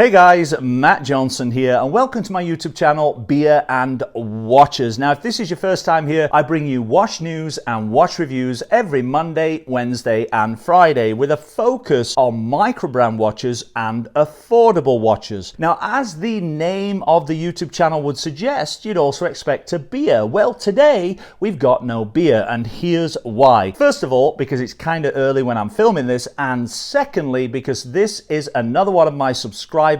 Hey guys, Matt Johnson here and welcome to my YouTube channel, Beer and Watches. Now, if this is your first time here, I bring you watch news and watch reviews every Monday, Wednesday and Friday with a focus on micro-brand watches and affordable watches. Now, as the name of the YouTube channel would suggest, you'd also expect a beer. Well, today we've got no beer and here's why. First of all, because it's kind of early when I'm filming this, and secondly, because this is another one of my subscribers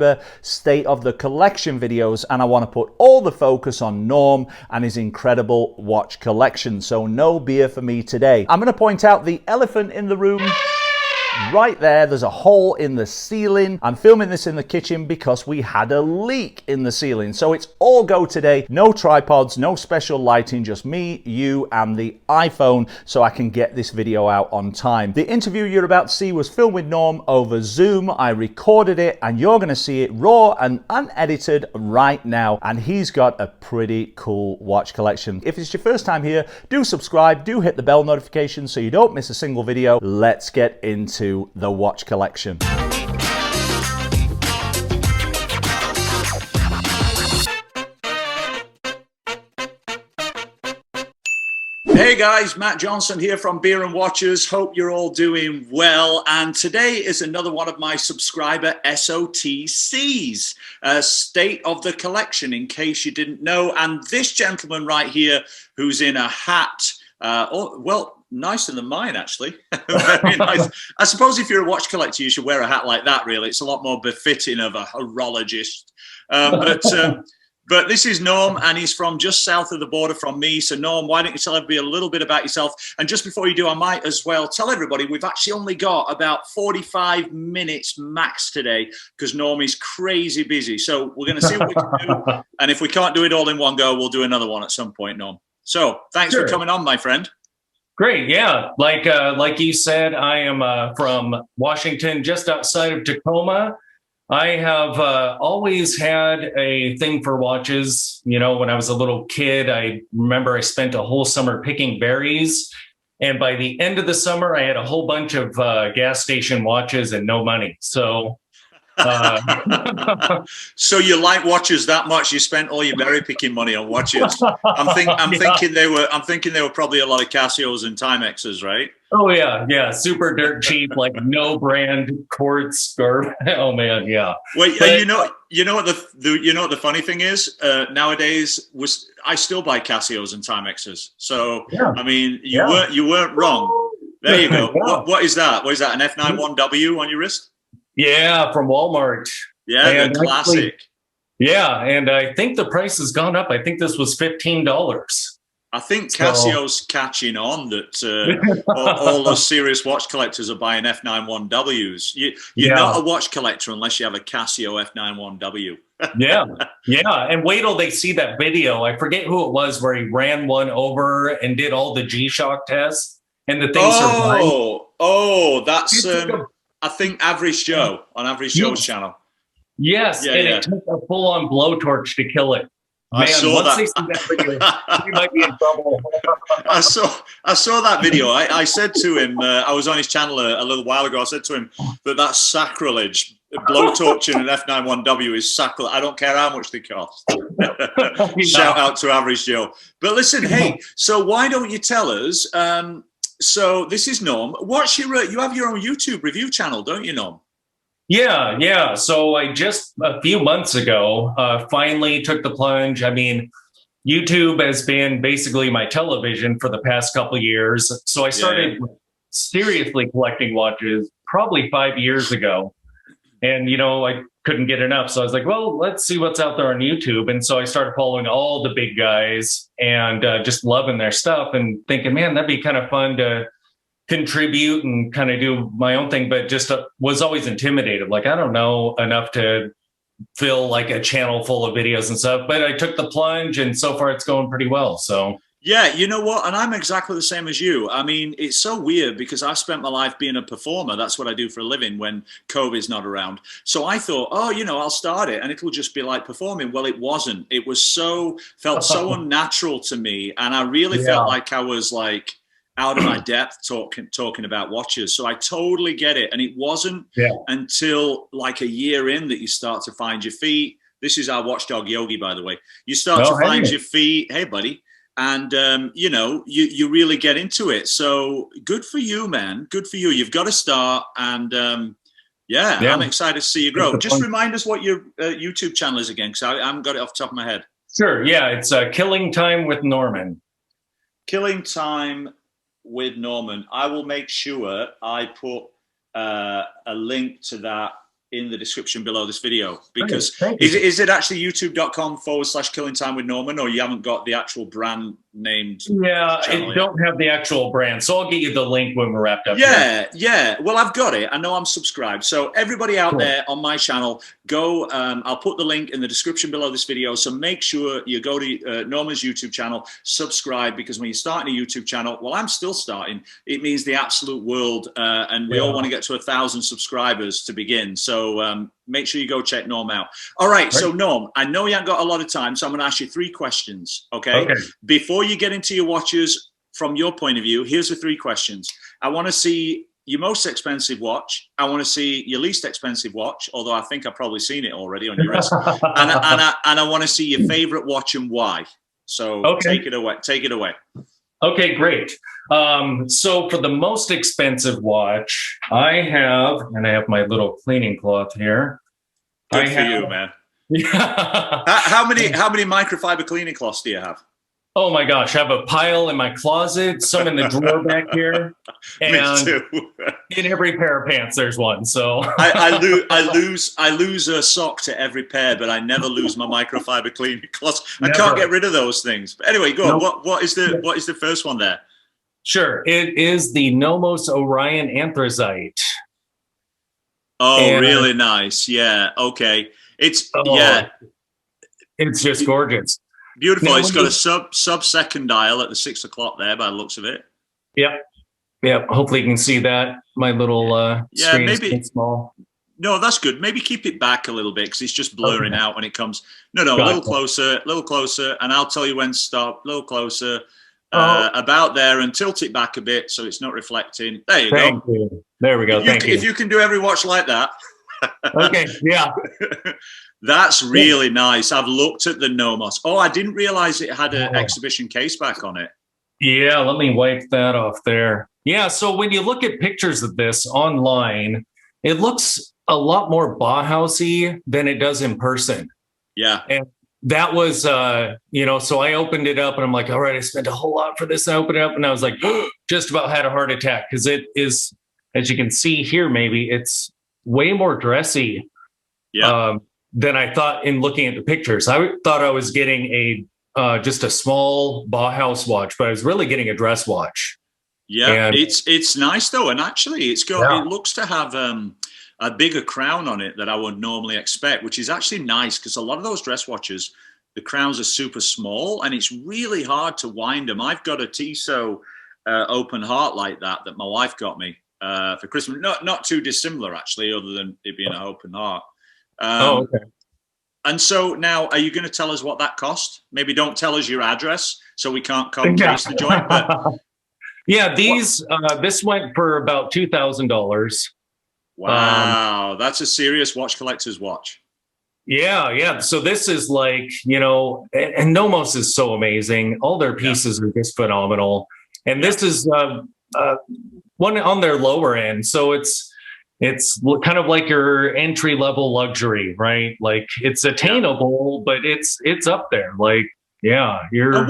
state of the collection videos and I want to put all the focus on Norm and his incredible watch collection. So no beer for me today. I'm going to point out the elephant in the room. Right there, there's a hole in the ceiling. I'm filming this in the kitchen because we had a leak in the ceiling. So it's all go today. No tripods, no special lighting, just me, you, and the iPhone so I can get this video out on time. The interview you're about to see was filmed with Norm over Zoom. I recorded it and you're going to see it raw and unedited right now. And he's got a pretty cool watch collection. If it's your first time here, do subscribe, do hit the bell notification so you don't miss a single video. Let's get into the watch collection. Hey guys, Matt Johnson here from Beer and Watches. Hope you're all doing well. And today is another one of my subscriber SOTCs, state of the collection, in case you didn't know. And this gentleman right here, who's in a hat, nicer than mine, actually. Very nice. I suppose if you're a watch collector, you should wear a hat like that, really. It's a lot more befitting of a horologist. But this is Norm, and he's from just south of the border from me. So, Norm, why don't you tell everybody a little bit about yourself? And just before you do, I might as well tell everybody we've actually only got about 45 minutes max today because Norm is crazy busy. So we're going to see what we can do. And if we can't do it all in one go, we'll do another one at some point, Norm. So thanks for coming on, my friend. Great, yeah. Like you said, I am from Washington, just outside of Tacoma. I have always had a thing for watches. You know, when I was a little kid, I remember I spent a whole summer picking berries. And by the end of the summer, I had a whole bunch of gas station watches and no money. So so you like watches that much? You spent all your berry picking money on watches. I'm thinking they were probably a lot of Casios and Timexes, right? Oh yeah, super dirt cheap, like no brand quartz or oh man, yeah. Well, but, you know what the funny thing is? Nowadays, I still buy Casios and Timexes. So yeah. I mean, you weren't wrong. There you go. Yeah. What is that? What is that? An F91W on your wrist? Yeah, from Walmart. Yeah, the classic. Yeah, and I think the price has gone up. I think this was $15. I think Casio's catching on that all those serious watch collectors are buying F91Ws. You're not a watch collector unless you have a Casio F91W. yeah. And wait till they see that video. I forget who it was where he ran one over and did all the G-Shock tests, and the thing survived. Oh, that's... I think Average Joe on Average Joe's channel. Yes, it took a full-on blowtorch to kill it. Man, I saw that. They see that video, you might be in trouble. I saw that video. I said to him, I was on his channel a little while ago. I said to him that that's sacrilege. Blowtorching an F91W is sacrilege. I don't care how much they cost. Shout out to Average Joe. But listen, hey, so why don't you tell us? So this is Norm. You have your own YouTube review channel, don't you, Norm? Yeah. So I just a few months ago finally took the plunge. I mean, YouTube has been basically my television for the past couple of years. So I started seriously collecting watches probably 5 years ago. And, I couldn't get enough. So I was like, well, let's see what's out there on YouTube. And so I started following all the big guys and just loving their stuff and thinking, man, that'd be kind of fun to contribute and kind of do my own thing. But just was always intimidated. Like, I don't know enough to fill like a channel full of videos and stuff. But I took the plunge and so far it's going pretty well. So yeah, you know what? And I'm exactly the same as you. I mean, it's so weird because I've spent my life being a performer. That's what I do for a living when COVID's not around. So I thought, I'll start it and it'll just be like performing. Well, it wasn't. It was felt so unnatural to me. And I really felt like I was like out of my depth talking about watches. So I totally get it. And it wasn't until like a year in that you start to find your feet. This is our watchdog Yogi, by the way. You start to find your feet. Hey, buddy. And, you really get into it. So good for you, man. Good for you. You've got to start. And I'm excited to see you grow. Just remind us what your YouTube channel is again, because I haven't got it off the top of my head. Sure. Yeah. It's Killing Time with Norman. Killing Time with Norman. I will make sure I put a link to that in the description below this video, because is it actually youtube.com/Killing Time with Norman, or you haven't got the actual brand named? I don't have the actual brand, so I'll get you the link when we're wrapped up. Well, I've got it. I know I'm subscribed. So everybody out there on my channel, go. I'll put the link in the description below this video. So make sure you go to Norman's YouTube channel, subscribe, because when you're starting a YouTube channel, well, I'm still starting. It means the absolute world, and we all want to get to 1,000 subscribers to begin. So make sure you go check Norm out. All right. So Norm, I know you haven't got a lot of time, so I'm going to ask you 3 questions. Okay. Before you get into your watches, from your point of view, here's the 3 questions. I want to see your most expensive watch. I want to see your least expensive watch, although I think I've probably seen it already on your wrist. and I want to see your favorite watch and why. So take it away. Take it away. Okay, great. So for the most expensive watch, I have my little cleaning cloth here. Good for you, man. How many microfiber cleaning cloths do you have? Oh my gosh, I have a pile in my closet, some in the drawer back here, and me too. In every pair of pants there's one. So I lose a sock to every pair, but I never lose my microfiber cleaning cloths. I can't get rid of those things. But anyway, go on. What is the first one there? Sure, it is the Nomos Orion Anthracite. Oh, really nice. Yeah. Okay. It's just gorgeous. Beautiful. Now, it's got a sub-second dial at the 6 o'clock there by the looks of it. Yep. Hopefully you can see that. My little screen is small. No, that's good. Maybe keep it back a little bit, because it's just blurring out when it comes. No, a little closer, and I'll tell you when to stop. A little closer, about there, and tilt it back a bit so it's not reflecting. There you go. You. There we go. Thank you. If you can do every watch like that. Okay, yeah. That's really nice. I've looked at the Nomos. Oh, I didn't realize it had an exhibition case back on it. Yeah, let me wipe that off there. Yeah, so when you look at pictures of this online, it looks a lot more Bauhausy than it does in person. Yeah. And that was, so I opened it up and I'm like, all right, I spent a whole lot for this. I opened it up and I was like, just about had a heart attack, because it is, as you can see here, maybe it's way more dressy than I thought in looking at the pictures. I thought I was getting just a small Bauhaus watch, but I was really getting a dress watch. Yeah, and it's nice though, and actually it looks to have a bigger crown on it than I would normally expect, which is actually nice, because a lot of those dress watches, the crowns are super small and it's really hard to wind them. I've got a Tissot open heart like that my wife got me for Christmas. Not too dissimilar actually, other than it being an open heart. Okay. And so now, are you going to tell us what that cost? Maybe don't tell us your address, so we can't come taste the joint. But yeah, this went for about $2,000. Wow, that's a serious watch collector's watch. Yeah. So this is like, and Nomos is so amazing. All their pieces are just phenomenal. And this is one on their lower end. So it's kind of like your entry level luxury, right? Like it's attainable, but it's up there. Like, yeah, you're.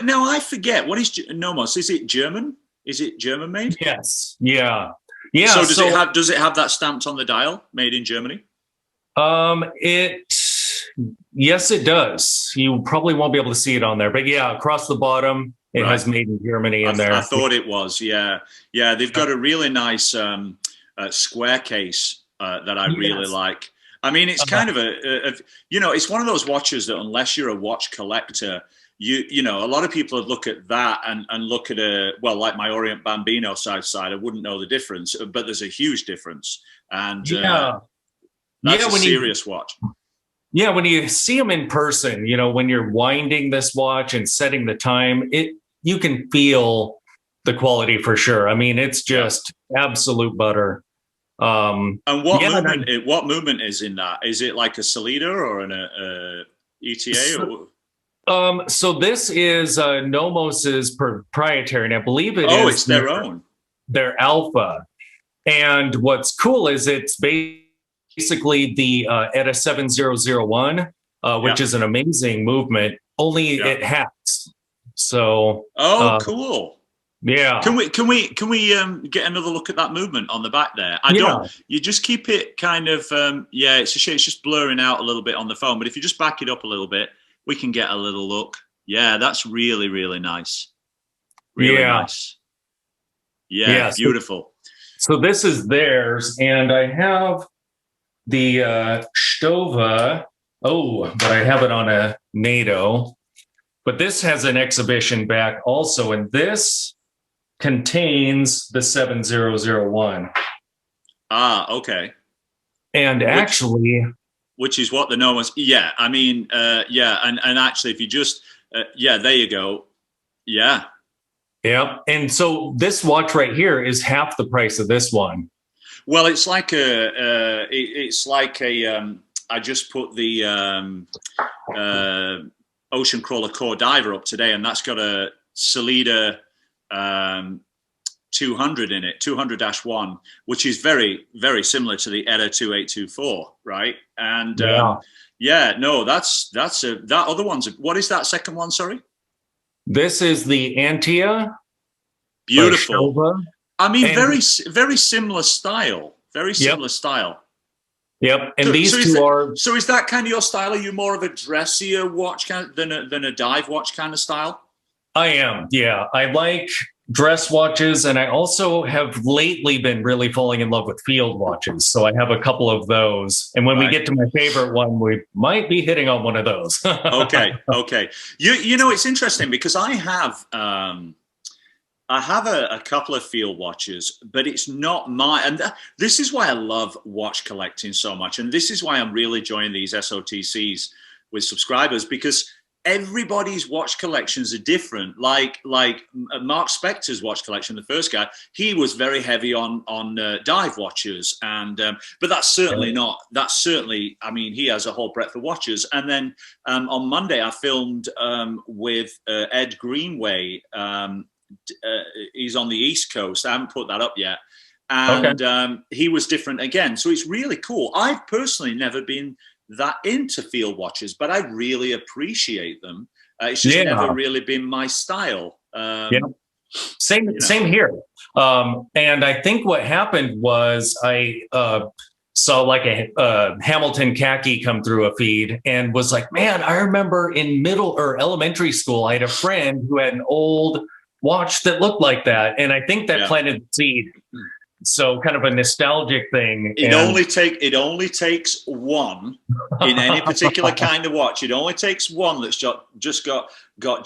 Now I forget, what is Nomos? Is it German? Is it German made? Yes. Yeah. So does it have that stamped on the dial, made in Germany? Yes, it does. You probably won't be able to see it on there, but yeah, across the bottom, it has made in Germany in there. I thought it was. Yeah. They've got a really nice square case that I really like. I mean, it's kind of it's one of those watches that unless you're a watch collector, a lot of people would look at that and look at like my Orient Bambino side, I wouldn't know the difference, but there's a huge difference. And that's a serious watch. Yeah, when you see them in person, when you're winding this watch and setting the time, you can feel the quality for sure. I mean, it's just absolute butter. And what movement is in that? Is it like a Salida or an ETA? So this is Nomos's proprietary, and I believe it's their own. Their alpha. And what's cool is it's basically the ETA 7001, which is an amazing movement. Only it hacks. So cool. Yeah. Can we get another look at that movement on the back there? You just keep it kind of it's a shame it's just blurring out a little bit on the phone, but if you just back it up a little bit, we can get a little look. Yeah, that's really, really nice. Really nice. Yeah, beautiful. So this is theirs, and I have the Stova. Oh, but I have it on a NATO. But this has an exhibition back also, and this contains the 7001. Okay. And actually, which is what the Nomos. Yeah, I mean, and actually, if you just, there you go. Yeah. Yeah, and so this watch right here is half the price of this one. Well, it's like I just put the Ocean Crawler Core Diver up today, and that's got a Salida 200 in it, 200-1, which is very, very similar to the ETA 2824, right? And that other one's. What is that second one? Sorry. This is the Antia. Beautiful. I mean, very similar style. Very similar style. Yep. And these two are. So is that kind of your style? Are you more of a dressier watch than a dive watch kind of style? I am. Yeah. I like dress watches, and I also have lately been really falling in love with field watches. So I have a couple of those. And when we get to my favorite one, we might be hitting on one of those. Okay. You know, it's interesting because I have a couple of field watches, but it's not and this is why I love watch collecting so much. And this is why I'm really enjoying these SOTCs with subscribers, because everybody's watch collections are different. Like Mark Spector's watch collection, the first guy, he was very heavy on dive watches, and but that's certainly I mean, he has a whole breadth of watches. And then on Monday I filmed with Ed Greenway. He's on the East Coast. I haven't put that up yet, and he was different again. So it's really cool. I've personally never been that into field watches, but I really appreciate them. It's just never really been my style. Same here. And I think what happened was I saw like a Hamilton khaki come through a feed and was like, man, I remember in middle or elementary school, I had a friend who had an old watch that looked like that. And I think that planted the seed. So kind of a nostalgic thing. It only takes one in any particular kind of watch. It only takes one that's just got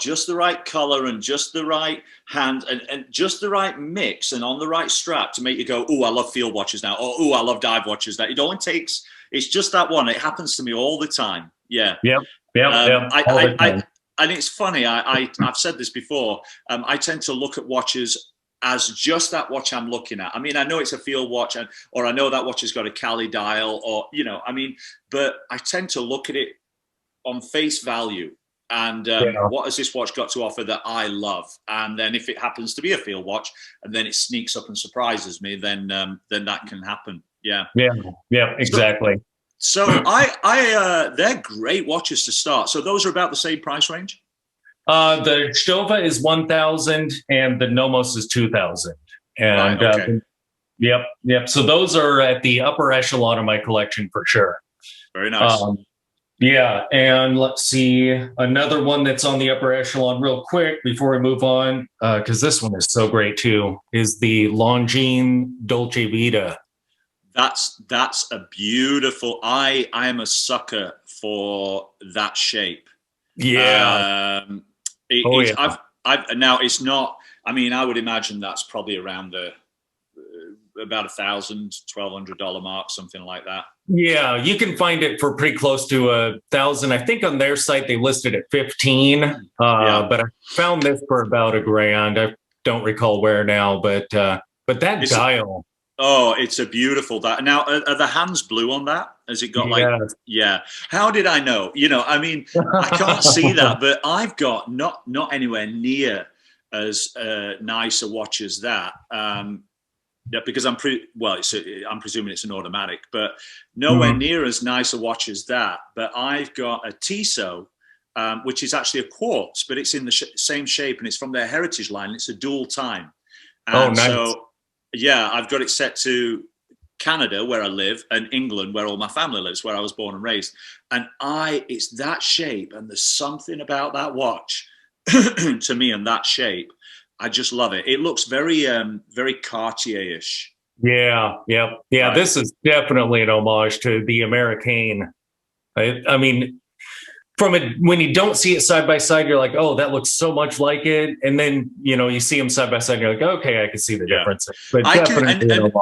just the right color and just the right hand and just the right mix and on the right strap to make you go, oh, I love field watches now, or oh, I love dive watches now. It only takes, it's just that one. It happens to me all the time. Yeah. Yep. And it's funny. I've said this before. I tend to look at watches as just that watch I'm looking at. I mean, I know it's a field watch, or I know that watch has got a Cali dial, or, you know, I mean, but I tend to look at it on face value. And what has this watch got to offer that I love? And then if it happens to be a field watch and then it sneaks up and surprises me, then that can happen. Yeah, exactly. So they're great watches to start. So those are about the same price range? The Stova is 1,000 and the Nomos is 2,000. And yep. So those are at the upper echelon of my collection for sure. Very nice. And let's see, another one that's on the upper echelon real quick before we move on, because this one is so great too, is the Longines Dolce Vita. That's a beautiful. I am a sucker for that shape. Yeah. Now it's not. I mean, I would imagine that's probably around the about $1,000-$1,200 mark, something like that. Yeah, you can find it for pretty close to 1,000. I think on their site they listed at 15, but I found this for about $1,000. don't recall where now, but that dial. Oh, it's a beautiful dial. Now, are the hands blue on that? Has it got like, yeah. How did I know? You know, I mean, I can't see that, but I've got not anywhere near as nice a watch as that. Yeah, because I'm presuming it's an automatic, but nowhere near as nice a watch as that. But I've got a Tissot, which is actually a quartz, but it's in the same shape, and it's from their heritage line. It's a dual time. And nice. So, yeah, I've got it set to Canada, where I live, and England, where all my family lives, where I was born and raised. And it's that shape, and there's something about that watch to me and that shape. I just love it. It looks very, very Cartier-ish. Yeah. Right. This is definitely an homage to the Americaine. I mean, when you don't see it side by side, you're like, oh, that looks so much like it. And then, you know, you see them side by side, and you're like, okay, I can see the difference. But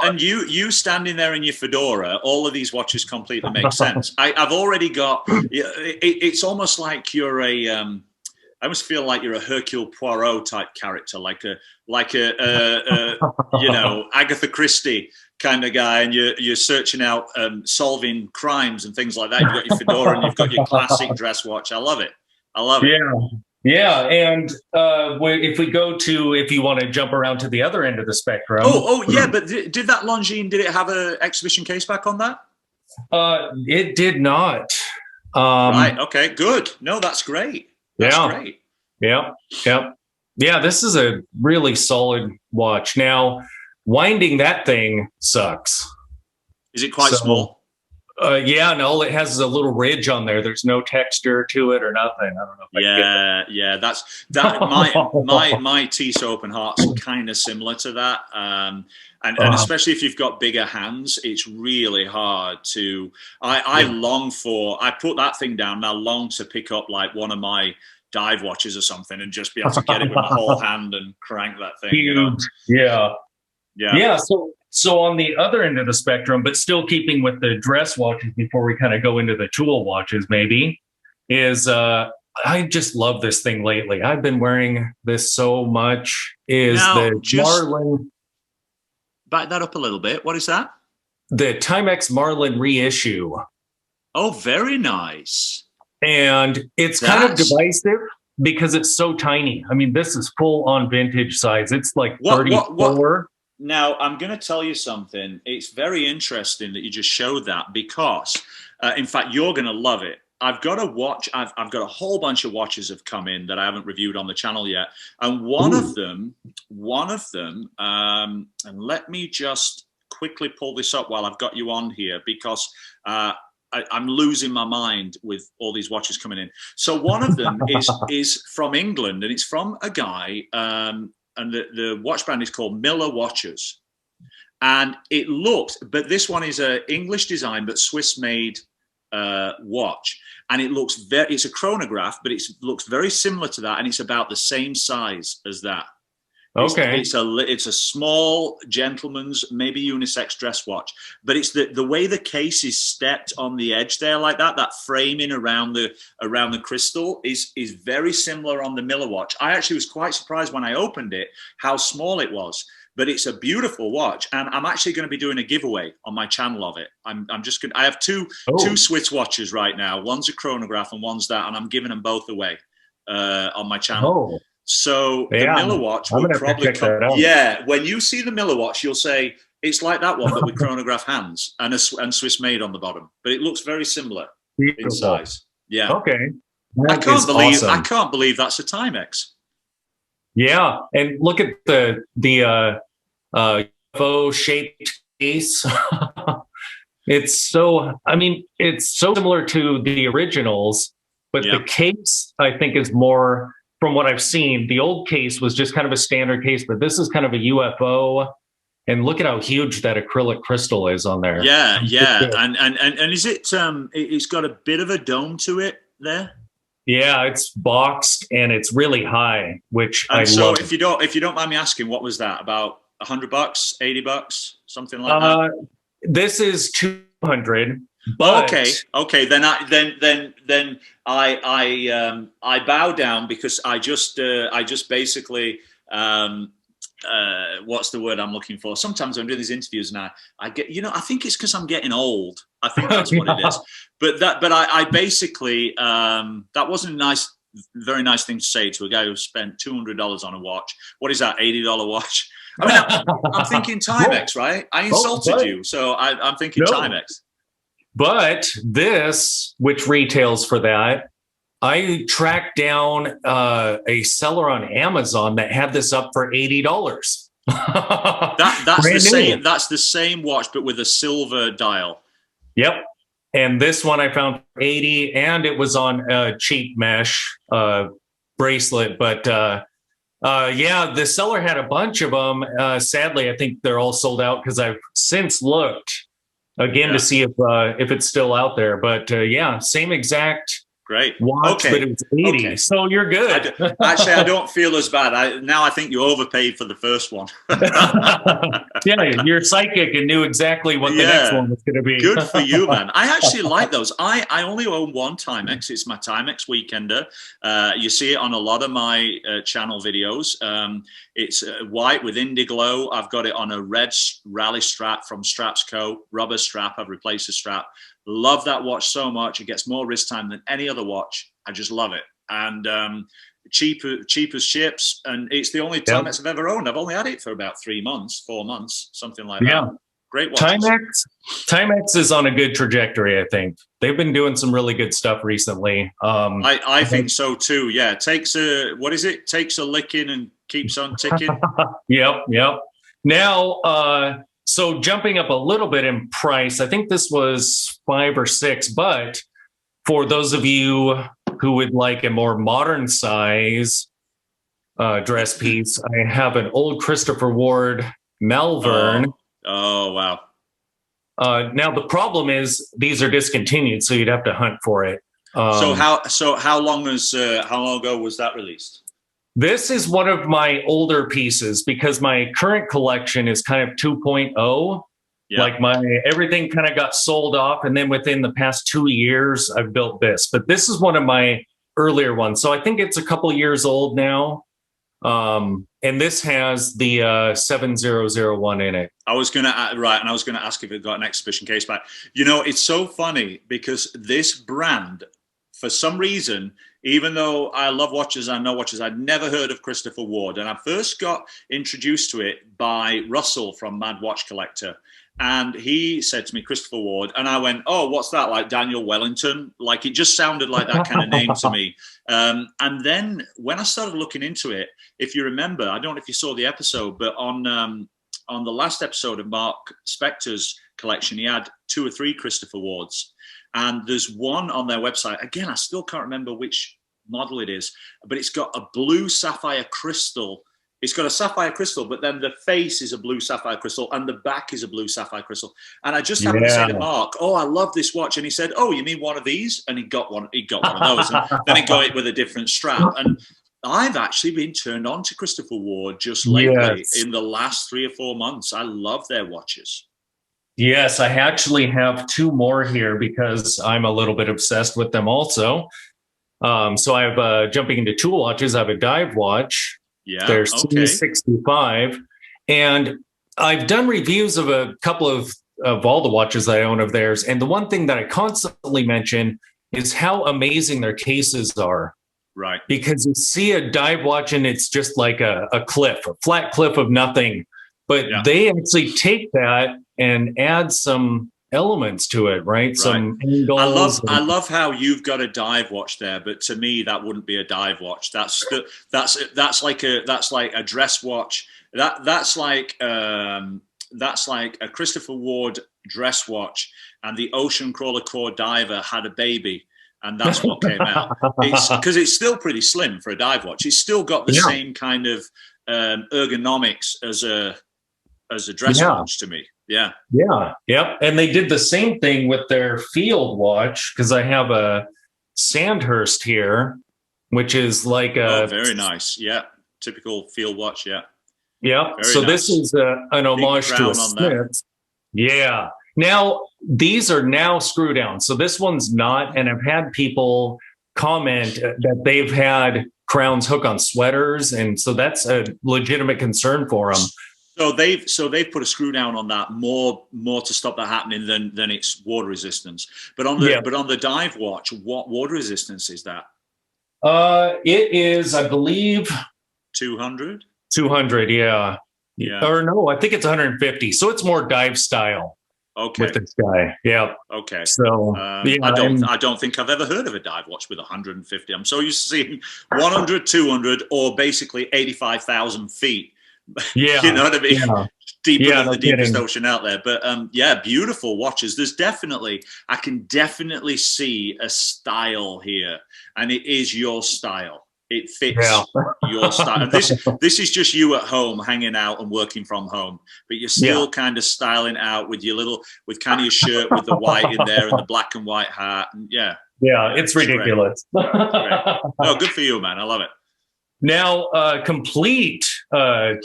and you standing there in your fedora, all of these watches completely make sense. I've already got. It's almost like you're a. I almost feel like you're a Hercule Poirot type character, like a you know, Agatha Christie kind of guy, and you're searching out solving crimes and things like that. You've got your fedora and you've got your classic dress watch. I love it. Yeah. And if you want to jump around to the other end of the spectrum. Oh yeah, but did that Longines, did it have an exhibition case back on that? It did not. Right. Okay. Good. No, that's great. That's great. Yeah. This is a really solid watch. Now, winding that thing sucks. Is it quite small? No, it has a little ridge on there. There's no texture to it or nothing. I don't know if that's my Tissot Open Heart's kind of similar to that. And especially if you've got bigger hands, it's really hard to. I put that thing down and I long to pick up like one of my dive watches or something and just be able to get it with my whole hand and crank that thing. Huge. You know? Yeah. So on the other end of the spectrum, but still keeping with the dress watches before we kind of go into the tool watches, maybe, is I just love this thing lately. I've been wearing this so much. Marlin. Back that up a little bit. What is that? The Timex Marlin reissue. Oh, very nice. And it's kind of divisive because it's so tiny. I mean, this is full on vintage size. It's like 34. Now, I'm going to tell you something. It's very interesting that you just showed that because, in fact, you're going to love it. I've got a watch. I've got a whole bunch of watches have come in that I haven't reviewed on the channel yet. And one of them, and let me just quickly pull this up while I've got you on here because I'm losing my mind with all these watches coming in. So one of them is from England, and it's from a guy, and the watch brand is called Miller Watches. And it looks, but this one is a English design, but Swiss made watch. And it looks it's a chronograph, but it looks very similar to that. And it's about the same size as that. Okay. It's a small gentleman's, maybe unisex dress watch, but it's the way the case is stepped on the edge there like that framing around the crystal is very similar on the Miller watch. I actually was quite surprised when I opened it how small it was, but it's a beautiful watch, and I'm actually going to be doing a giveaway on my channel of it. I have two Swiss watches right now. One's a chronograph and one's that, and I'm giving them both away on my channel. So the Miller watch will probably come. Yeah, when you see the Miller watch, you'll say it's like that one, but with chronograph hands and Swiss made on the bottom. But it looks very similar in size. Yeah. Okay. I can't believe that's a Timex. Yeah, and look at the UFO shaped case. It's so similar to the originals, but the case I think is more. From what I've seen, the old case was just kind of a standard case, but this is kind of a UFO. And look at how huge that acrylic crystal is on there. Yeah. And is it? It's got a bit of a dome to it there. Yeah, it's boxed and it's really high, which I love. So if you don't mind me asking, what was that? About $100, $80, something like that. This is 200. But, okay. Then I bow down because I just basically what's the word I'm looking for? Sometimes I'm doing these interviews and I get, I think it's because I'm getting old. I think that's what it is. But I basically, that wasn't very nice thing to say to a guy who spent $200 on a watch. What is that, $80 watch? I mean, I'm thinking Timex, right? I insulted you, so I'm thinking Timex. But this, which retails for that, I tracked down a seller on Amazon that had this up for $80. That's the same. That's the same watch, but with a silver dial. Yep. And this one I found for 80, and it was on a cheap mesh bracelet. But yeah, the seller had a bunch of them. Sadly, I think they're all sold out because I've since looked again to see if it's still out there. But yeah, same exact great watch, but it was 80. Okay. So you're good. Actually, I don't feel as bad. Now I think you overpaid for the first one. Yeah, you're psychic and knew exactly what the next one was going to be. Good for you, man. I actually like those. I only own one Timex. It's my Timex Weekender. You see it on a lot of my channel videos. It's white with Indiglow. I've got it on a red rally strap from Straps Co. Rubber strap. I've replaced the strap. Love that watch so much. It gets more wrist time than any other watch. I just love it. And cheap as chips. And it's the only Timex I've ever owned. I've only had it for about 3 months, 4 months, something like that. Great watch. Timex is on a good trajectory, I think. They've been doing some really good stuff recently. I think so too. Yeah. Takes a licking and keeps on ticking. Yep. Now, so jumping up a little bit in price, I think this was 5 or 6, but for those of you who would like a more modern size dress piece, I have an old Christopher Ward Malvern. Oh wow. Now the problem is these are discontinued, so you'd have to hunt for it. So how long ago was that released? This is one of my older pieces because my current collection is kind of 2.0. Yeah. Like everything kind of got sold off. And then within the past 2 years, I've built this. But this is one of my earlier ones. So I think it's a couple years old now. And this has the 7001 in it. I was going to ask if it got an exhibition case back. It's so funny because this brand, for some reason, even though I love watches, I know watches, I'd never heard of Christopher Ward. And I first got introduced to it by Russell from Mad Watch Collector. And he said to me, Christopher Ward. And I went, oh, what's that? Like Daniel Wellington? Like it just sounded like that kind of name to me. And then when I started looking into it, if you remember, I don't know if you saw the episode, but on the last episode of Mark Spector's collection, he had 2 or 3 Christopher Wards. And there's one on their website. Again, I still can't remember which model it is, but it's got a blue sapphire crystal. It's got a sapphire crystal, but then the face is a blue sapphire crystal and the back is a blue sapphire crystal. And I just happened to say to Mark, oh, I love this watch. And he said, oh, you mean one of these? And he got one of those. And then he got it with a different strap. And I've actually been turned on to Christopher Ward just lately in the last 3 or 4 months. I love their watches. Yes, I actually have 2 more here because I'm a little bit obsessed with them also. So I have jumping into tool watches. I have a dive watch. Yeah, they're C65, and I've done reviews of a couple of all the watches I own of theirs. And the one thing that I constantly mention is how amazing their cases are. Right. Because you see a dive watch and it's just like a flat cliff of nothing. But they actually take that and add some elements to it, right? Some angles. I love how you've got a dive watch there, but to me that wouldn't be a dive watch. That's like a dress watch. That's like a Christopher Ward dress watch, and the Ocean Crawler Core Diver had a baby, and that's what came out. It's because it's still pretty slim for a dive watch. It's still got the same kind of ergonomics as a dress watch to me. Yeah. And they did the same thing with their field watch, because I have a Sandhurst here, which is like a very nice. Yeah. Typical field watch. Yeah. So nice. This is an homage to a Smith. Yeah. Now these are now screw down. So this one's not. And I've had people comment that they've had Crown's hook on sweaters, and so that's a legitimate concern for them. So they've put a screw down on that more to stop that happening than its water resistance. But on the dive watch, what water resistance is that? It is, I believe, 200. 200, yeah. Or no, I think it's 150. So it's more dive style. Okay. With this guy, yeah. Okay. So I don't think I've ever heard of a dive watch with 150. I'm so used to seeing 100, 200, or basically 85,000 feet. Yeah, you know what I mean? Yeah. Deeper than the deepest ocean out there. But beautiful watches. I can definitely see a style here, and it is your style. It fits your style. And this is just you at home hanging out and working from home, but you're still kind of styling out with kind of your shirt with the white in there and the black and white hat. And it's ridiculous. No, good for you, man. I love it. Now, complete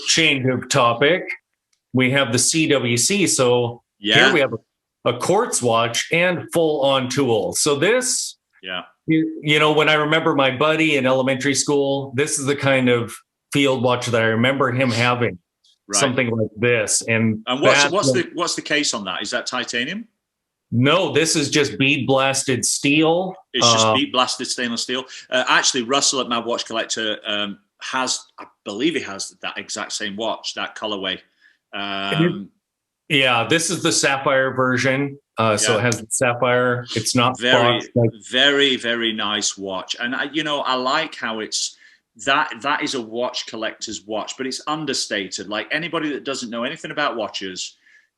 change of topic. We have the CWC. So here we have a quartz watch and full on tool. So this, when I remember my buddy in elementary school, this is the kind of field watch that I remember him having, something like this. And what's the case on that? Is that titanium? No, this is just bead blasted steel. It's just bead blasted stainless steel. Actually, Russell at Mad Watch Collector has, I believe he has that exact same watch, that colorway. This is the sapphire version. So it has the sapphire. It's not very, very nice watch. And I like how it's that is a watch collector's watch, but it's understated. Like anybody that doesn't know anything about watches,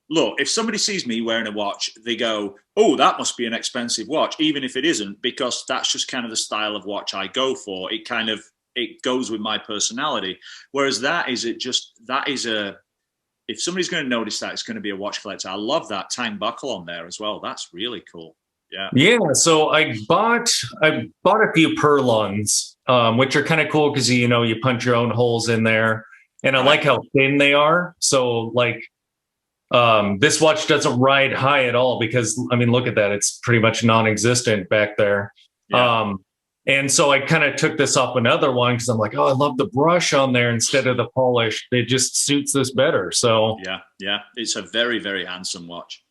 look, if somebody sees me wearing a watch, they go, oh, that must be an expensive watch, even if it isn't, because that's just kind of the style of watch I go for. It goes with my personality. Whereas if somebody's going to notice that, it's going to be a watch collector. I love that time buckle on there as well. That's really cool. Yeah. So I bought a few Purlons, which are kind of cool because you punch your own holes in there, and I like how thin they are. So this watch doesn't ride high at all because look at that; it's pretty much non-existent back there. Yeah. And so I kind of took this off another one because I'm like, oh, I love the brush on there instead of the polish. It just suits this better. So yeah, it's a very, very handsome watch.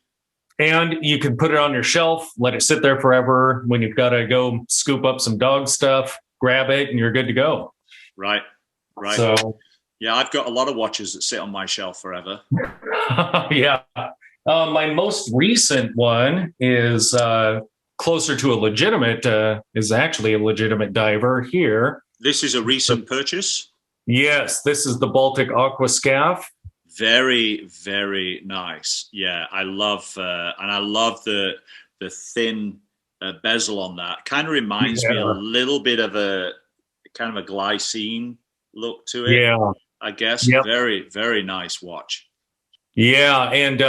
And you can put it on your shelf, let it sit there forever. When you've got to go scoop up some dog stuff, grab it, and you're good to go. Right. So yeah, I've got a lot of watches that sit on my shelf forever. My most recent one is closer to a legitimate, is actually a legitimate diver here. This is a recent purchase? Yes, this is the Baltic Aqua Scaff. Very, very nice. Yeah, I love the thin bezel on that. Kind of reminds me a little bit of a kind of a glycine look to it. Yeah, I guess. Yep. Very, very nice watch. Yeah, and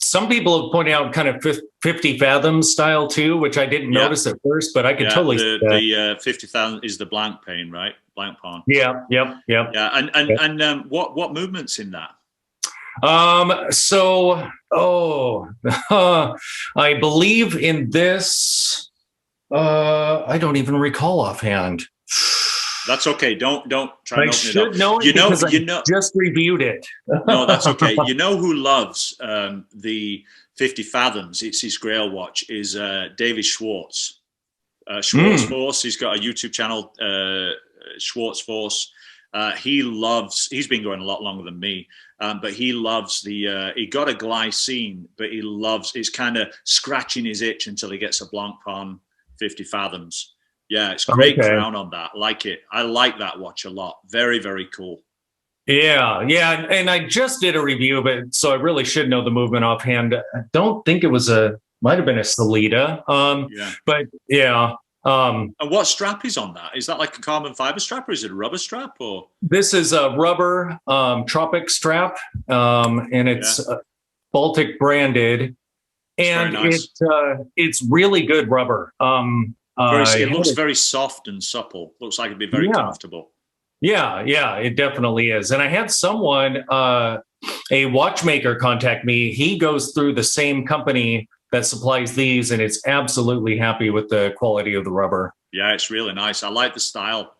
some people have pointed out kind of 50 fathoms style too, which I didn't notice at first, but I could totally see that. The 50,000 is the blank pane, right? Blank pawn. Yeah. Yeah, and what movements in that? I believe in this. I don't even recall offhand. That's okay. Don't try and open it up. I should know it because I just reviewed it. No, that's okay. You know who loves the 50 fathoms? It's his Grail watch. Is David Schwartz. Schwartz Force. He's got a YouTube channel. Schwartz Force. He's been going a lot longer than me, but he loves he got a glycine, but it's kind of scratching his itch until he gets a Blancpain 50 fathoms. Yeah, it's great crown on that. Like it. I like that watch a lot. Very, very cool. Yeah. And I just did a review of it, so I really should know the movement offhand. I don't think it might have been a Salida. But yeah. And what strap is on that? Is that like a carbon fiber strap or is it a rubber strap? Or this is a rubber Tropic strap, and it's Baltic branded, and nice. It's really good rubber. It looks very soft and supple. Looks like it'd be very comfortable. Yeah, it definitely is. And I had someone, a watchmaker, contact me. He goes through the same company that supplies these, and it's absolutely happy with the quality of the rubber. Yeah, it's really nice. I like the style.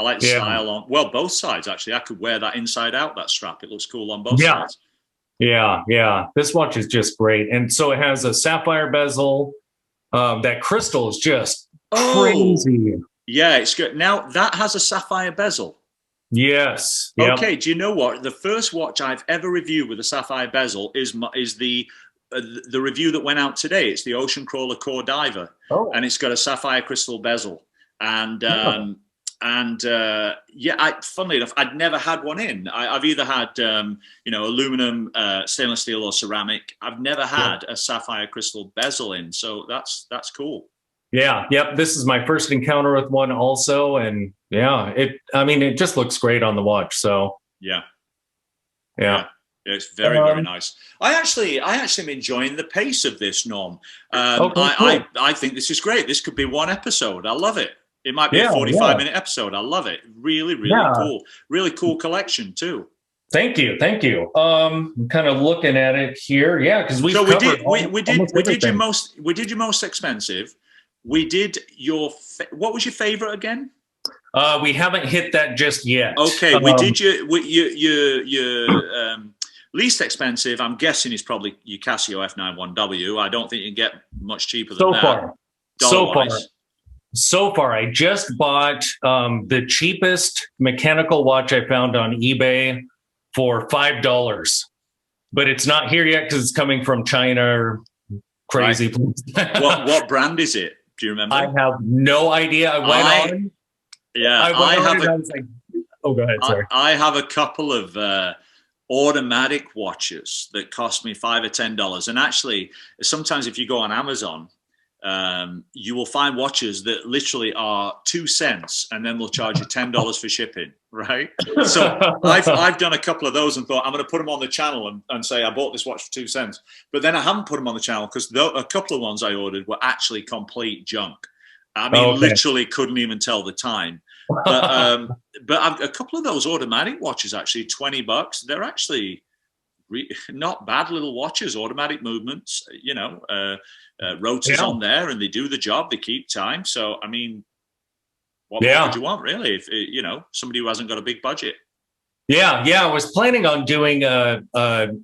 I like the style on, well, both sides, actually. I could wear that inside out, that strap. It looks cool on both Yeah. sides. Yeah, yeah. This watch is just great. And so it has a sapphire bezel. That crystal is just crazy. Yeah, it's good. Now, that has a sapphire bezel. Yes. Yep. Okay, do you know what? The first watch I've ever reviewed with a sapphire bezel is the review that went out today. It's the Ocean Crawler Core Diver, and it's got a sapphire crystal bezel. And funnily enough, I'd never had one in. I've either had aluminum, stainless steel, or ceramic. I've never had a sapphire crystal bezel in, so that's cool. Yeah, yep. This is my first encounter with one also, and it just looks great on the watch. So yeah. It's very, very nice. I actually am enjoying the pace of this, Norm. Cool. I think this is great. This could be one episode. I love it. It might be a 45-minute episode. I love it. Really, really cool. Really cool collection too. Thank you. I'm kind of looking at it here. Yeah, because we did your most expensive. We did what was your favorite again? We haven't hit that just yet. Okay, we did your least expensive. I'm guessing is probably your Casio F91W. I don't think you can get much cheaper than that. So far, I just bought the cheapest mechanical watch I found on eBay for $5, but it's not here yet because it's coming from China or crazy place. What brand is it? Do you remember? I have no idea. I went on. Yeah, I was like, oh, go ahead. Sorry. I have a couple of automatic watches that cost me $5 or $10. And actually, sometimes if you go on Amazon, you will find watches that literally are 2 cents, and then they'll charge you $10 for shipping. Right. So I've done a couple of those and thought I'm going to put them on the channel and say I bought this watch for 2 cents. But then I haven't put them on the channel because a couple of ones I ordered were actually complete junk. I mean, literally couldn't even tell the time. But a couple of those automatic watches, actually $20. They're actually not bad little watches, automatic movements, rotors on there, and they do the job. They keep time. So, I mean, what more would you want, really, if somebody who hasn't got a big budget? Yeah. I was planning on doing a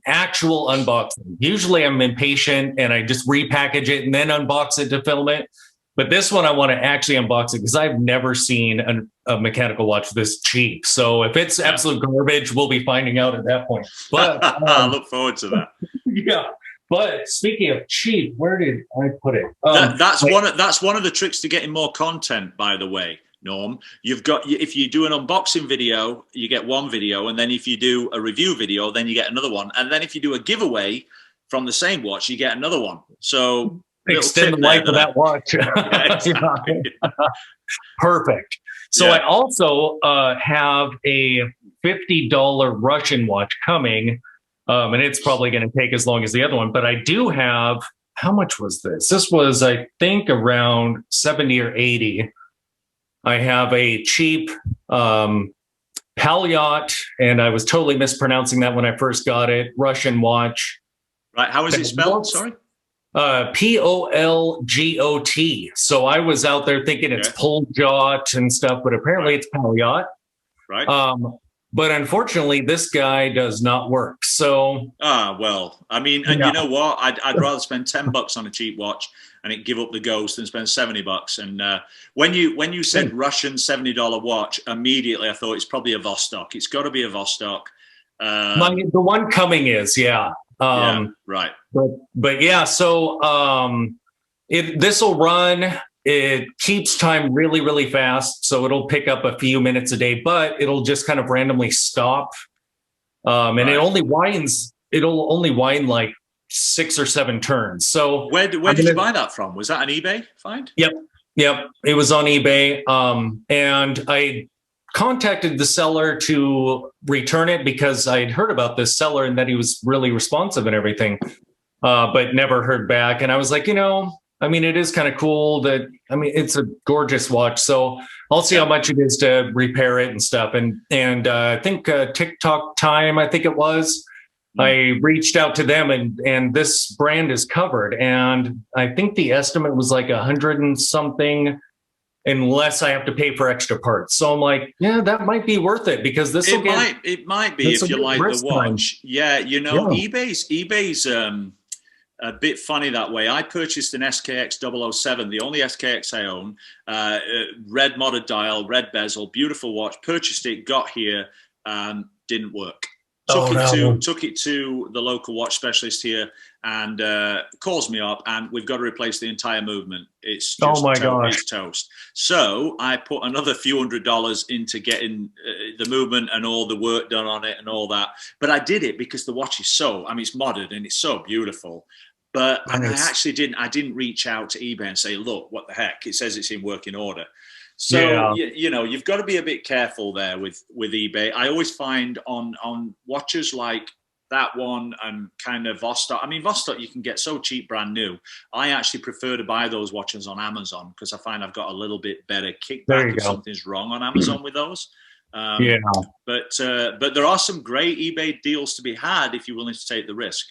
actual unboxing. Usually I'm impatient and I just repackage it and then unbox it to film it. But this one, I want to actually unbox it because I've never seen a mechanical watch this cheap. So if it's absolute garbage, we'll be finding out at that point. But I look forward to that. Yeah. But speaking of cheap, where did I put it? That's one of the tricks to getting more content, by the way, Norm. If you do an unboxing video, you get one video, and then if you do a review video, then you get another one, and then if you do a giveaway from the same watch, you get another one. So extend the life of that watch. Yeah, exactly. Perfect. So I also have a $50 Russian watch coming. And it's probably going to take as long as the other one. But I do have, how much was this? This was, I think, around 70 or 80. I have a cheap Palyaut, and I was totally mispronouncing that when I first got it, Russian watch. Right. How is it spelled? Sorry? Polgot. So I was out there thinking it's Poljot and stuff, but apparently it's Palyaut. Right. But unfortunately, this guy does not work. So, well, I mean, and you know what? I'd rather spend $10 on a cheap watch and it give up the ghost than spend $70. And when you said Russian $70 watch, immediately I thought it's probably a Vostok. It's got to be a Vostok. The one coming is, right. But yeah, so this will run. It keeps time really, really fast. So it'll pick up a few minutes a day, but it'll just kind of randomly stop. And it'll only wind like 6 or 7 turns. So where did you buy that from? Was that an eBay find? Yep. It was on eBay. And I contacted the seller to return it because I'd heard about this seller and that he was really responsive and everything, but never heard back. And I was like, I mean, it is kind of cool it's a gorgeous watch. So I'll see how much it is to repair it and stuff. And I think TikTok Time, I think it was, I reached out to them and this brand is covered. And I think the estimate was like 100 and something. unless I have to pay for extra parts. So I'm like, yeah, that might be worth it because this it might be if you like the watch. Yeah, you know, Yeah. eBay's a bit funny that way. I purchased an SKX 007, the only SKX I own, red modded dial, red bezel, beautiful watch. Purchased it, got here, didn't work. Took it to the local watch specialist here, and calls me up, and we've got to replace the entire movement. It's just it's toast. So I put another few $100s into getting the movement and all the work done on it and all that. But I did it because the watch is it's modded and it's so beautiful. But I didn't reach out to eBay and say, look, what the heck? It says it's in working order. So, you know, you've got to be a bit careful there with eBay. I always find on watches like that one and kind of Vostok. I mean, Vostok you can get so cheap brand new. I actually prefer to buy those watches on Amazon because I find I've got a little bit better kickback if something's wrong on Amazon with those. But there are some great eBay deals to be had if you're willing to take the risk.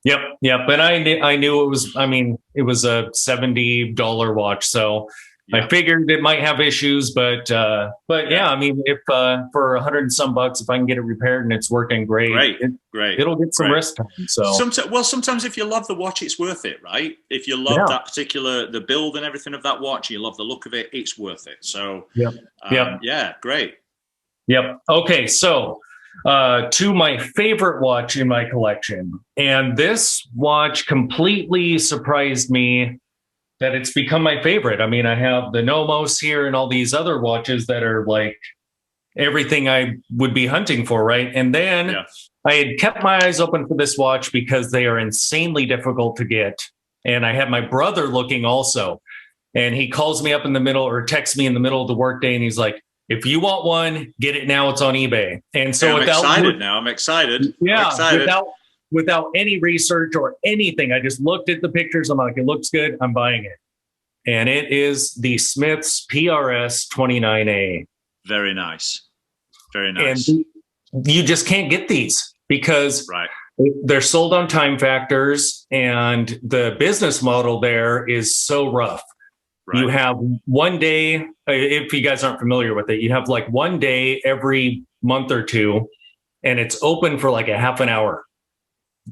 Yep. But I knew it was, I mean, it was a $70 watch. So I figured it might have issues, but yeah, I mean, if for $100 and some bucks, if I can get it repaired and it's working great, it'll get some wrist time. So sometimes if you love the watch, it's worth it, right? If you love that particular, the build and everything of that watch, you love the look of it, it's worth it. So yeah, great. Yep. Okay. So to my favorite watch in my collection, and this watch completely surprised me that it's become my favorite. I mean, I have the Nomos here and all these other watches that are like everything I would be hunting for, right? And then I had kept my eyes open for this watch because they are insanely difficult to get. And I had my brother looking also. And he calls me up in the middle or texts me in the middle of the workday and he's like, if you want one, get it now. It's on eBay. And so I'm excited. Yeah. I'm excited. Without any research or anything, I just looked at the pictures. I'm like, it looks good. I'm buying it. And it is the Smith's PRS 29A. Very nice. Very nice. And you just can't get these because they're sold on time factors and the business model there is so rough. You have one day, if you guys aren't familiar with it, you have like one day every month or two, and it's open for like a half an hour.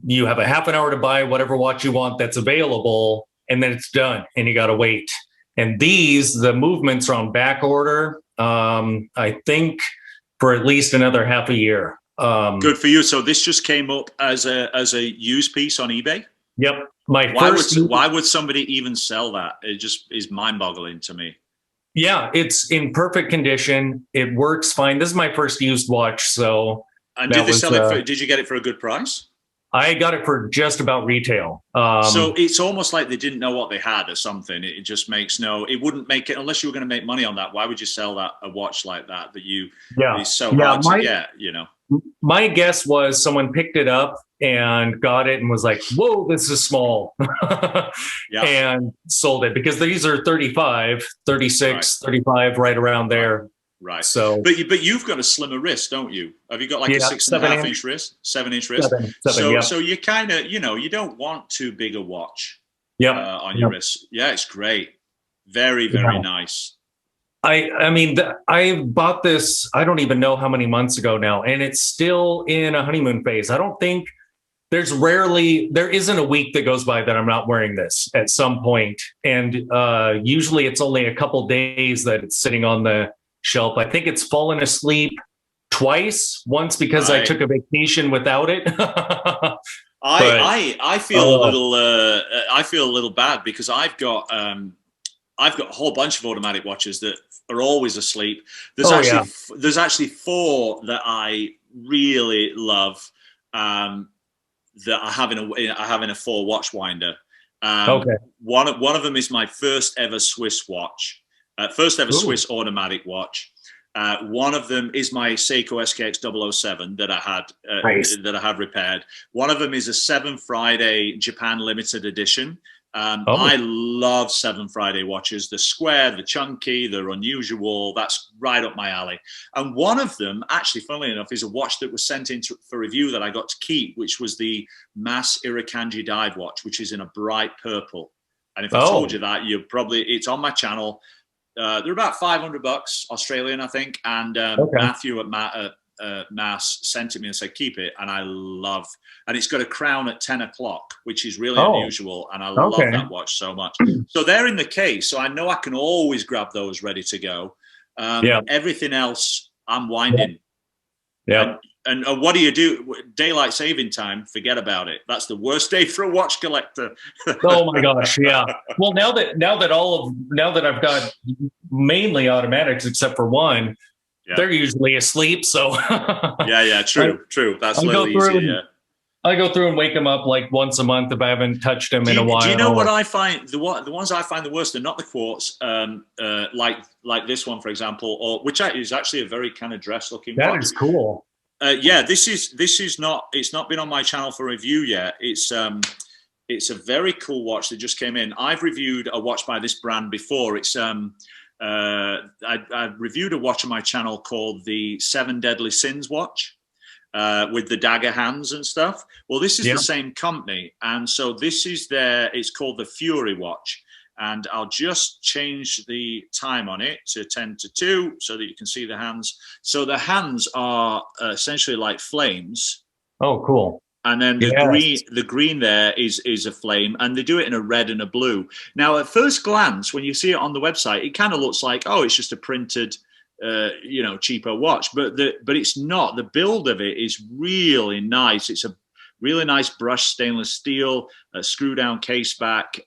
You have a half an hour to buy whatever watch you want that's available, and then it's done, and you got to wait. And the movements are on back order, I think, for at least another half a year. Good for you. So this just came up as a used piece on eBay? Yep. Why would somebody even sell that? It just is mind-boggling to me. Yeah, it's in perfect condition. It works fine. This is my first used watch, so. And did they sell it? Did you get it for a good price? I got it for just about retail. So it's almost like they didn't know what they had or something. It just makes it wouldn't make it, unless you were going to make money on that. Why would you sell a watch like that is so hard to get, you know? My guess was someone picked it up and got it and was like, whoa, this is small. And sold it because these are 35, 36, 35, right around there. Right. So, but you've got a slimmer wrist, don't you? Have you got like a 6.5 inch wrist, 7-inch wrist? So you kind of, you don't want too big a watch on your wrist. Yeah, it's great. Very, very nice. I mean, I bought this, I don't even know how many months ago now, and it's still in a honeymoon phase. I don't think there isn't a week that goes by that I'm not wearing this at some point. And usually it's only a couple days that it's sitting on the shelf. I think it's fallen asleep twice. Once because I took a vacation without it. I feel a little bad because I've got a whole bunch of automatic watches that are always asleep. There's actually 4 that I really love that I have in a 4 watch winder. One of them is my first ever Swiss watch. Swiss automatic watch. One of them is my Seiko SKX 007 that I had repaired. One of them is a 7 Friday Japan limited edition. I love 7 Friday watches. They're square, they're chunky, they're unusual. That's right up my alley. And one of them, actually, funnily enough, is a watch that was sent in for review that I got to keep, which was the Mass Irakanji dive watch, which is in a bright purple. And if I told you that, it's on my channel. they're about $500 Australian, I think. And Matthew at Mass sent it me and said, keep it. And and it's got a crown at 10 o'clock, which is really unusual. And I love that watch so much. So they're in the case. So I know I can always grab those ready to go. Everything else, I'm winding. Yeah. And what do you do? Daylight saving time, forget about it. That's the worst day for a watch collector. Oh my gosh, yeah. Well, now that I've got mainly automatics except for one, they're usually asleep. So true. That's a little easier. I go through and wake them up like once a month if I haven't touched them in a while. Do you know what I find? The ones I find the worst are not the quartz, like this one, for example, or which is actually a very kind of dress looking watch. That is cool. This is not. It's not been on my channel for review yet. It's a very cool watch that just came in. I've reviewed a watch by this brand before. It's I reviewed a watch on my channel called the 7 Deadly Sins watch with the dagger hands and stuff. Well, this is the same company, and so this is it's called the Fury watch. And I'll just change the time on it to 10 to 2 so that you can see the hands. So the hands are essentially like flames. Oh, cool. And then the green there is a flame, and they do it in a red and a blue. Now, at first glance, when you see it on the website, it kind of looks like, oh, it's just a printed, cheaper watch. But it's not. The build of it is really nice. It's a really nice brushed stainless steel, a screw down case back.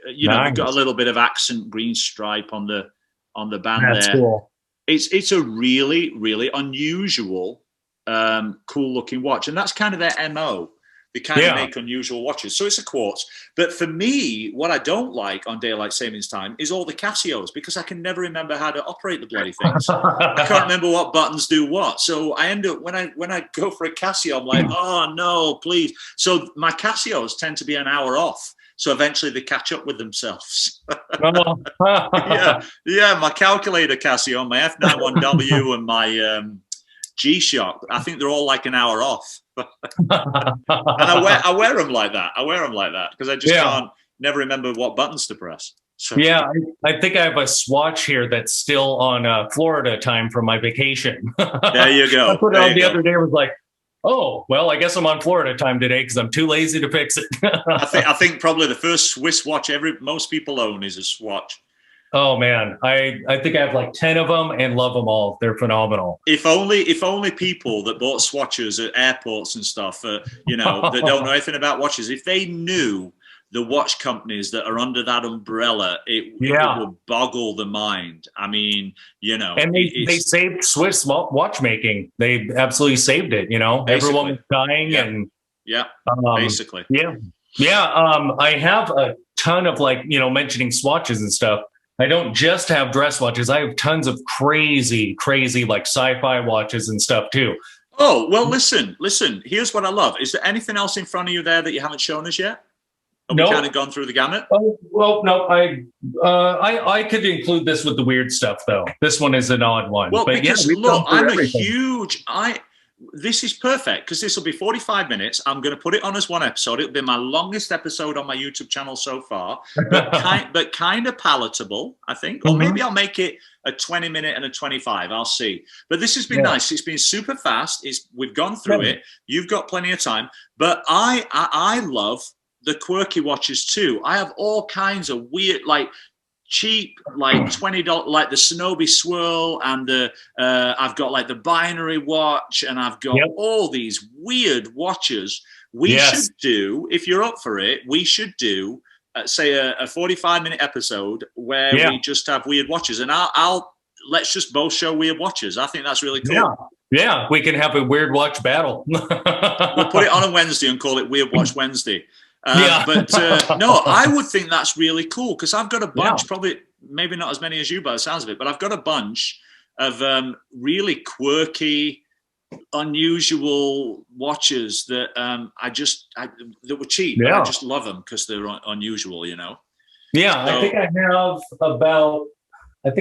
We've got a little bit of accent green stripe on the band. That's there. Cool. It's a really, really unusual, cool looking watch, and that's kind of their MO. They kind of make unusual watches. So it's a quartz. But for me, what I don't like on daylight savings time is all the Casios, because I can never remember how to operate the bloody things. I can't remember what buttons do what. So I end up, when I go for a Casio, I'm like, oh no, please. So my Casios tend to be an hour off. So eventually they catch up with themselves. My calculator Casio, my F91W and my G-Shock, I think they're all like an hour off. And I wear them like that. Because I just can't never remember what buttons to press. So. Yeah, I think I have a swatch here that's still on Florida time from my vacation. There you go. I put it on the other day. I was like, oh, well, I guess I'm on Florida time today because I'm too lazy to fix it. I think probably the first Swiss watch most people own is a Swatch. Oh man, I think I have like 10 of them and love them all. They're phenomenal. If only people that bought Swatches at airports and stuff, that don't know anything about watches, if they knew the watch companies that are under that umbrella, it would boggle the mind. I mean, and they saved Swiss watchmaking. They absolutely saved it. Everyone was dying, and basically, I have a ton of mentioning swatches and stuff. I don't just have dress watches. I have tons of crazy like sci-fi watches and stuff too. Oh well, listen. Here's what I love. Is there anything else in front of you there that you haven't shown us yet? Have we kind of gone through the gamut? Oh, well, no, I could include this with the weird stuff, though. This one is an odd one. Well, but because look, this is perfect because this will be 45 minutes. I'm going to put it on as one episode. It'll be my longest episode on my YouTube channel so far, but kind of palatable, I think. Or maybe I'll make it a 20-minute and a 25. I'll see. But this has been nice. It's been super fast. We've gone through it. You've got plenty of time. But I love the quirky watches too. I have all kinds of weird, cheap, $20, like the Shinobi Swirl, and I've got like the binary watch, and I've got all these weird watches. We should do, if you're up for it, we should do say a 45-minute episode where we just have weird watches, and let's just both show weird watches. I think that's really cool. Yeah, we can have a weird watch battle. We'll put it on a Wednesday and call it Weird Watch Wednesday. But no, I would think that's really cool because I've got a bunch, probably maybe not as many as you by the sounds of it, but I've got a bunch of really quirky, unusual watches that that were cheap. But I just love them because they're unusual, Yeah, so, I think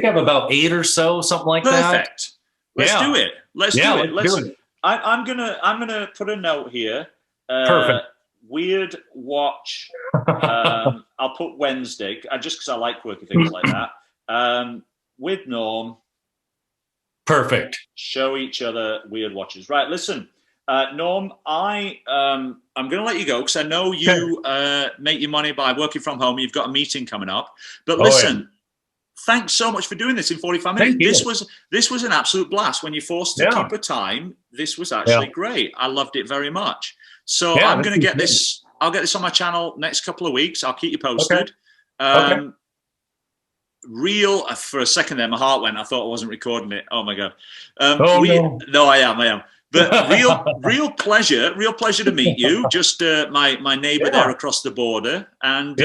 I have about 8 or so, something like that. Perfect. Let's do it. Let's do it. I'm gonna put a note here. Perfect. Weird watch. I'll put Wednesday, just because I like quirky things like that. with Norm. Perfect. Show each other weird watches. Right, listen, Norm, I'm going to let you go because I know you make your money by working from home. You've got a meeting coming up. But listen, thanks so much for doing this in 45 minutes. This was an absolute blast. When you're forced to keep a time, this was actually great. I loved it very much. So I'm going to get this. I'll get this on my channel next couple of weeks. I'll keep you posted. Real for a second there, my heart went. I thought I wasn't recording it. Oh my god! No, I am. But real pleasure to meet you. Just my neighbour there across the border, and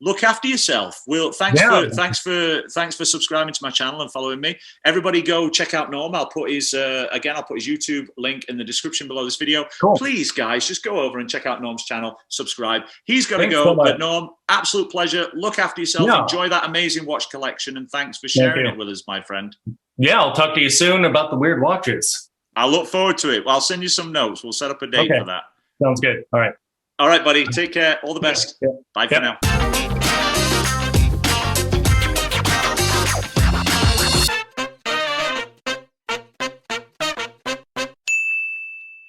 look after yourself. Well, thanks for subscribing to my channel and following me. Everybody, go check out Norm. I'll put his YouTube link in the description below this video. Cool. Please, guys, just go over and check out Norm's channel. Subscribe. He's got to go, but Norm, absolute pleasure. Look after yourself. Enjoy that amazing watch collection, and thanks for sharing it with us, my friend. Yeah, I'll talk to you soon about the weird watches. I look forward to it. Well, I'll send you some notes. We'll set up a date for that. Sounds good. All right. All right, buddy. Take care. All the best. Bye for now.